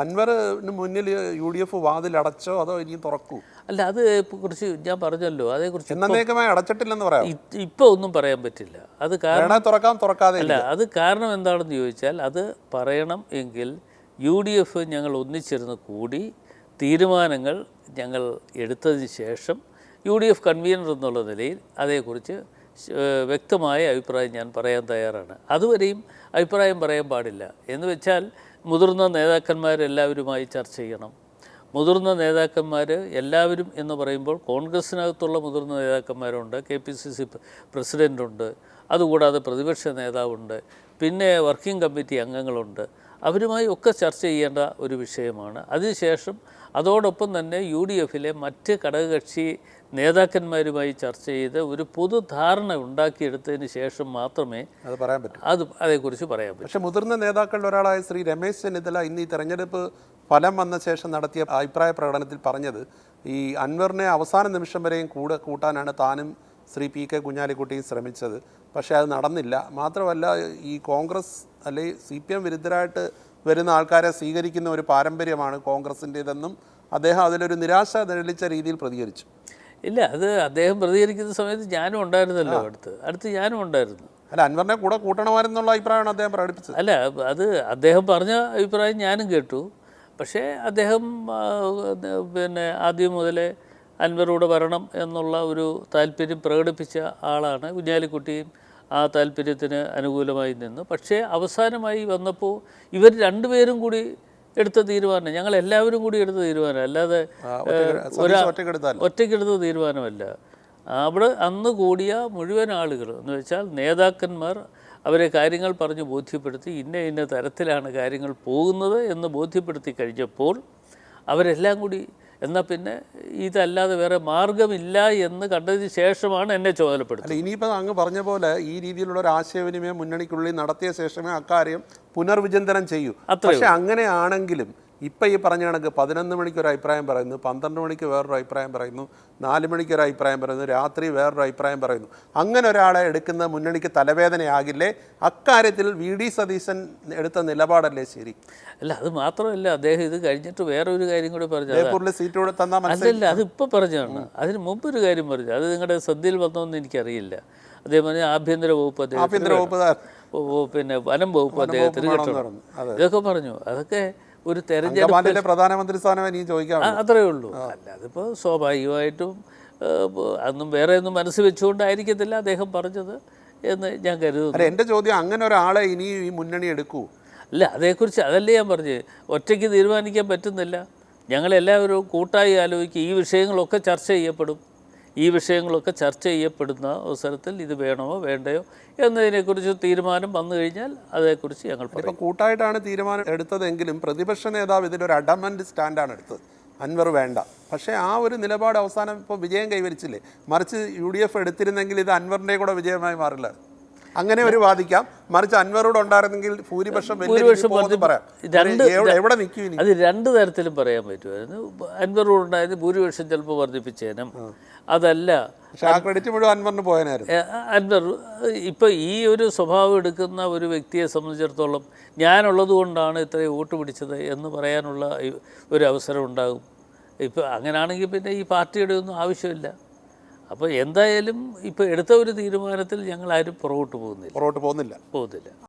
അൻവറിന് മുന്നിൽ UDF വാതിലടച്ചോ അതോ ഇനിയും തുറക്കൂ? അല്ല, അത് കുറിച്ച് ഞാൻ പറഞ്ഞല്ലോ, അതേക്കുറിച്ച് എന്നേക്കുമായി അടച്ചിട്ടില്ലെന്ന് പറയാം. ഇപ്പോൾ ഒന്നും പറയാൻ പറ്റില്ല. അത് കാരണം തുറക്കാതെ അല്ല, അത് കാരണം എന്താണെന്ന് ചോദിച്ചാൽ, അത് പറയണം എങ്കിൽ UDF ഞങ്ങൾ ഒന്നിച്ചിരുന്ന് കൂടി തീരുമാനങ്ങൾ ഞങ്ങൾ എടുത്തതിന് ശേഷം UDF കൺവീനർ എന്നുള്ള നിലയിൽ അതേക്കുറിച്ച് വ്യക്തമായ അഭിപ്രായം ഞാൻ പറയാൻ തയ്യാറാണ്. അതുവരെയും അഭിപ്രായം പറയാൻ പാടില്ല. എന്ന് വെച്ചാൽ മുതിർന്ന നേതാക്കന്മാരെല്ലാവരുമായി ചർച്ച ചെയ്യണം. മുതിർന്ന നേതാക്കന്മാർ എല്ലാവരും എന്ന് പറയുമ്പോൾ കോൺഗ്രസ്സിനകത്തുള്ള മുതിർന്ന നേതാക്കന്മാരുണ്ട്, KPCC പ്രസിഡൻ്റുണ്ട്, അതുകൂടാതെ പ്രതിപക്ഷ നേതാവുണ്ട്, പിന്നെ വർക്കിംഗ് കമ്മിറ്റി അംഗങ്ങളുണ്ട്. അവരുമായി ഒക്കെ ചർച്ച ചെയ്യേണ്ട ഒരു വിഷയമാണ്. അതിനുശേഷം അതോടൊപ്പം തന്നെ UDFിലെ മറ്റ് ഘടകകക്ഷി നേതാക്കന്മാരുമായി ചർച്ച ചെയ്ത് ഒരു പൊതുധാരണ ഉണ്ടാക്കിയെടുത്തതിന് ശേഷം മാത്രമേ അത് പറയാൻ പറ്റൂ. അതേക്കുറിച്ച് പറയാൻ പറ്റും. പക്ഷേ മുതിർന്ന നേതാക്കളുടെ ഒരാളായ ശ്രീ രമേശ് ചെന്നിത്തല ഇന്ന് ഈ തെരഞ്ഞെടുപ്പ് ഫലം വന്ന ശേഷം നടത്തിയ അഭിപ്രായ പ്രകടനത്തിൽ പറഞ്ഞത് ഈ അൻവറിനെ അവസാന നിമിഷം വരെയും കൂട്ടാനാണ് താനും ശ്രീ PK കുഞ്ഞാലിക്കുട്ടിയും ശ്രമിച്ചത്. പക്ഷേ അത് നടന്നില്ല. മാത്രമല്ല, ഈ കോൺഗ്രസ് അല്ലെങ്കിൽ CPM വിരുദ്ധരായിട്ട് വരുന്ന ആൾക്കാരെ സ്വീകരിക്കുന്ന ഒരു പാരമ്പര്യമാണ് കോൺഗ്രസിൻ്റേതെന്നും അദ്ദേഹം അതിലൊരു നിരാശ തെളിയിച്ച രീതിയിൽ പ്രതികരിച്ചു. ഇല്ല, അത് അദ്ദേഹം പ്രതികരിക്കുന്ന സമയത്ത് ഞാനും ഉണ്ടായിരുന്നല്ലോ, അടുത്ത് ഞാനും ഉണ്ടായിരുന്നു. അല്ല, അൻവറിനെ കൂട്ടണമായിരുന്നുള്ള അഭിപ്രായമാണ് അദ്ദേഹം പ്രകടിപ്പിച്ചത്. അല്ല, അത് അദ്ദേഹം പറഞ്ഞ അഭിപ്രായം ഞാനും കേട്ടു. പക്ഷേ അദ്ദേഹം പിന്നെ ആദ്യം മുതലേ അൻവറൂടെ വരണം എന്നുള്ള ഒരു താല്പര്യം പ്രകടിപ്പിച്ച ആളാണ്. കുഞ്ഞാലിക്കുട്ടിയും ആ താല്പര്യത്തിന് അനുകൂലമായി നിന്നു. പക്ഷേ അവസാനമായി വന്നപ്പോൾ ഇവർ രണ്ടുപേരും കൂടി എടുത്ത തീരുമാനം, ഞങ്ങളെല്ലാവരും കൂടി എടുത്ത തീരുമാനം, അല്ലാതെ ഒറ്റയ്ക്കെടുത്ത തീരുമാനമല്ല. അവിടെ അന്ന് കൂടിയ മുഴുവൻ ആളുകൾ എന്ന് വെച്ചാൽ നേതാക്കന്മാർ അവരെ കാര്യങ്ങൾ പറഞ്ഞ് ബോധ്യപ്പെടുത്തി, ഇന്ന തരത്തിലാണ് കാര്യങ്ങൾ പോകുന്നത് എന്ന് ബോധ്യപ്പെടുത്തി കഴിഞ്ഞപ്പോൾ അവരെല്ലാം കൂടി എന്നാൽ പിന്നെ ഇതല്ലാതെ വേറെ മാർഗമില്ല എന്ന് കണ്ടതിന് ശേഷമാണ് എന്നെ ചുമതലപ്പെടുത്തുന്നത്. ഇനിയിപ്പോൾ അങ്ങ് പറഞ്ഞ പോലെ ഈ രീതിയിലുള്ള ഒരു ആശയവിനിമയം മുന്നണിക്കുള്ളിൽ നടത്തിയ ശേഷമേ അക്കാര്യം പുനർവിചിന്തനം ചെയ്യൂ. പക്ഷേ അങ്ങനെയാണെങ്കിലും ഇപ്പം ഈ പറഞ്ഞ കണക്ക് 11 മണിക്ക് ഒരു അഭിപ്രായം പറയുന്നു, 12 മണിക്ക് വേറൊരു അഭിപ്രായം പറയുന്നു, 4 മണിക്ക് ഒരു അഭിപ്രായം പറയുന്നു, രാത്രി വേറൊരു അഭിപ്രായം പറയുന്നു. അങ്ങനെ ഒരാളെ എടുക്കുന്ന മുന്നണിക്ക് തലവേദനയാകില്ലേ? അക്കാര്യത്തിൽ VD സതീശൻ എടുത്ത നിലപാടല്ലേ ശരി? അല്ല, അത് മാത്രമല്ല, അദ്ദേഹം ഇത് കഴിഞ്ഞിട്ട് വേറെ ഒരു കാര്യം കൂടി പറഞ്ഞു. സീറ്റ് തന്നാൽ അല്ലല്ല, അതിപ്പോൾ പറഞ്ഞാണ്. അതിന് മുമ്പ് ഒരു കാര്യം പറഞ്ഞു, അത് നിങ്ങളുടെ ശ്രദ്ധയിൽ വന്നോന്ന് എനിക്കറിയില്ല. അതേപോലെ ആഭ്യന്തര വകുപ്പ് പിന്നെ വനം വകുപ്പ് അദ്ദേഹത്തിന് കിട്ടണം, ഇതൊക്കെ പറഞ്ഞു. അതൊക്കെ ഒരു തെരഞ്ഞെടുപ്പ് പ്രധാനമന്ത്രി സ്ഥാനം ചോദിക്കാം, അത്രയേ ഉള്ളൂ. അല്ല, അതിപ്പോൾ സ്വാഭാവികമായിട്ടും അതൊന്നും വേറെ ഒന്നും മനസ്സ് വെച്ചുകൊണ്ടായിരിക്കത്തില്ല അദ്ദേഹം പറഞ്ഞത് എന്ന് ഞാൻ കരുതുന്നു. എൻ്റെ ചോദ്യം, അങ്ങനെ ഒരാളെ ഇനി ഈ മുന്നണി എടുക്കൂ? അല്ല, അതേക്കുറിച്ച് അതല്ലേ ഞാൻ പറഞ്ഞത്, ഒറ്റയ്ക്ക് തീരുമാനിക്കാൻ പറ്റുന്നില്ല. ഞങ്ങളെല്ലാവരും കൂട്ടായി ആലോചിക്കും. ഈ വിഷയങ്ങളൊക്കെ ചർച്ച ചെയ്യപ്പെടും. ഈ വിഷയങ്ങളൊക്കെ ചർച്ച ചെയ്യപ്പെടുന്ന അവസരത്തിൽ ഇത് വേണമോ വേണ്ടയോ എന്നതിനെക്കുറിച്ച് തീരുമാനം വന്നു കഴിഞ്ഞാൽ അതേക്കുറിച്ച് ഞങ്ങൾ പറയും. ഇപ്പോൾ കൂട്ടായിട്ടാണ് തീരുമാനം എടുത്തതെങ്കിലും പ്രതിപക്ഷ നേതാവ് ഇതിലൊരു അഡമൻ്റ് സ്റ്റാൻഡാണ് എടുത്തത്, അൻവർ വേണ്ട. പക്ഷേ ആ ഒരു നിലപാട് അവസാനം ഇപ്പോൾ വിജയം കൈവരിച്ചില്ലേ? മറിച്ച് UDF എടുത്തിരുന്നെങ്കിൽ ഇത് അൻവറിൻ്റെ കൂടെ വിജയമായി മാറില്ല. അങ്ങനെ ഒരു വാദിക്കാം. മറിച്ച് അൻവറോട് ഉണ്ടായിരുന്നെങ്കിൽ ഭൂരിപക്ഷം പറയാം. എവിടെ നിൽക്കും? അത് രണ്ട് തരത്തിലും പറയാൻ പറ്റുമായിരുന്നു. അൻവറോട് ഉണ്ടായിരുന്നു ഭൂരിപക്ഷം ചിലപ്പോൾ വർദ്ധിപ്പിച്ചേനും. അതല്ല, ക്രെഡിറ്റ് മുഴുവൻ അൻവറിന് പോയനായിരുന്നു. അൻവർ ഇപ്പോൾ ഈ ഒരു സ്വഭാവം എടുക്കുന്ന ഒരു വ്യക്തിയെ സംബന്ധിച്ചിടത്തോളം ഞാനുള്ളത് കൊണ്ടാണ് ഇത്രയും വോട്ട് പിടിച്ചത് എന്ന് പറയാനുള്ള ഒരു അവസരം ഉണ്ടാകും. ഇപ്പോൾ അങ്ങനെയാണെങ്കിൽ പിന്നെ ഈ പാർട്ടിയുടെ ഒന്നും ആവശ്യമില്ല. അപ്പോൾ എന്തായാലും ഇപ്പോൾ എടുത്ത ഒരു തീരുമാനത്തിൽ ഞങ്ങൾ ആരും പുറകോട്ട് പോകുന്നില്ല.